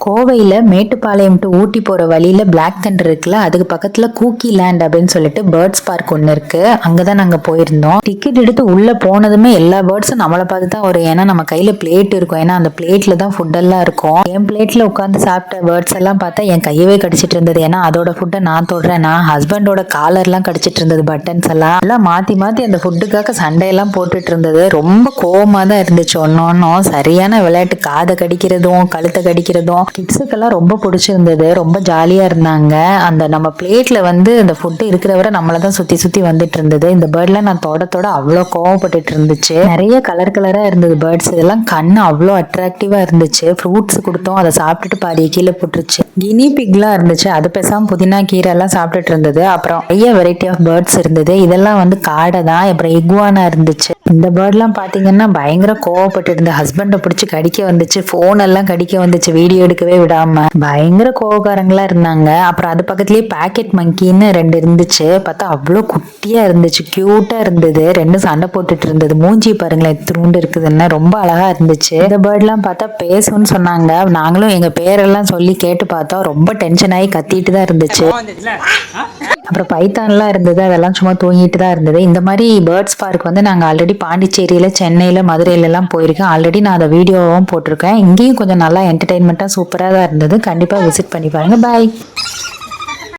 கோவையில் மேட்டுப்பாளையம் டு ஊட்டி போகிற வழியில் பிளாக் தண்டர் இருக்குல்ல, அதுக்கு பக்கத்தில் கூக்கி லேண்ட் அப்படின்னு சொல்லிட்டு பேர்ட்ஸ் பார்க் ஒன்று இருக்குது. அங்கே தான் நாங்கள் போயிருந்தோம். டிக்கெட் எடுத்து உள்ளே போனதுமே எல்லா பேர்ட்ஸும் நம்மளை பார்த்து தான் வரும். ஏன்னா நம்ம கையில் பிளேட் இருக்கும். ஏன்னா அந்த பிளேட்டில் தான் ஃபுட்டெல்லாம் இருக்கும். என் பிளேட்டில் உட்காந்து சாப்பிட்ட பேர்ட்ஸ் எல்லாம் பார்த்தா என் கையவே கடிச்சிட்டு இருந்தது. ஏன்னா அதோட ஃபுட்டை நான் தொடுறேன். நான் ஹஸ்பண்டோட காலர்லாம் கடிச்சிட்டு இருந்தது. பட்டன்ஸ் எல்லாம் மாற்றி மாற்றி அந்த ஃபுட்டுக்காக சண்டையெல்லாம் போட்டுட்டு இருந்தது. ரொம்ப கோவமாக தான் இருந்துச்சு. ஒன்றும் சரியான விளையாட்டு. காதை கடிக்கிறதும் கழுத்தை கடிக்கிறதும் கிட்ஸுக்கெல்லாம் ரொம்ப பிடிச்சிருந்தது. ரொம்ப ஜாலியா இருந்தாங்க. அந்த நம்ம பிளேட்ல வந்து அந்த ஃபுட்டு இருக்கிற வரை நம்மளை தான் சுத்தி சுத்தி வந்துட்டு இருந்தது. இந்த பேர்ட்லாம் நான் தொட அவ்வளோ கோவப்பட்டுட்டு இருந்துச்சு. நிறைய கலர் கலரா இருந்தது பேர்ட்ஸ். இதெல்லாம் கண்ணு அவ்வளோ அட்ராக்டிவா இருந்துச்சு. ஃப்ரூட்ஸ் கொடுத்தோம், அதை சாப்பிட்டுட்டு பாதியை கீழே போட்டுருச்சு. கினி பிக்லாம் இருந்துச்சு. அது பேசாம புதினா கீரை எல்லாம் சாப்பிட்டுட்டு இருந்தது. அப்புறம் நிறைய வெரைட்டி ஆஃப் பேர்ட்ஸ் இருந்தது. இதெல்லாம் வந்து காடை தான். அப்புறம் இகுவானா இருந்துச்சு. இந்த பேர்ட்லாம் பார்த்தீங்கன்னா பயங்கர கோவப்பட்டு இருந்த ஹஸ்பண்டை பிடிச்சி கடிக்க வந்துச்சு. ஃபோன் எல்லாம் கடிக்க வந்துச்சு. வீடியோ எடுக்கவே விடாம பயங்கர கோவக்காரங்களா இருந்தாங்க. அப்புறம் அது பக்கத்துலயே பாக்கெட் மங்கின்னு 2 இருந்துச்சு. பார்த்தா அவ்வளோ குட்டியா இருந்துச்சு. கியூட்டா இருந்தது. 2 சண்டை போட்டுட்டு இருந்தது. மூஞ்சி பாருங்களேன் எத்திரூண்டு இருக்குதுன்னு. ரொம்ப அழகா இருந்துச்சு. இந்த பேர்ட்லாம் பார்த்தா பேசும்னு சொன்னாங்க. நாங்களும் எங்க பேரெல்லாம் சொல்லி கேட்டு பார்த்தோம். ரொம்ப டென்ஷன் ஆகி கத்திட்டு தான் இருந்துச்சு. அப்புறம் பைத்தான்லாம் இருந்தது. அதெல்லாம் சும்மா தூங்கிட்டு தான் இருந்தது. இந்த மாதிரி பேர்ட்ஸ் பார்க் வந்து நாங்கள் ஆல்ரெடி பாண்டிச்சேரியில், சென்னையில், மதுரையிலலாம் போயிருக்கேன். ஆல்ரெடி நான் அதை வீடியோவும் போட்டிருக்கேன். இங்கேயும் கொஞ்சம் நல்லா என்டர்டெயின்மெண்ட்டாக சூப்பராக தான் இருந்தது. கண்டிப்பாக விசிட் பண்ணி பாருங்கள். பாய்.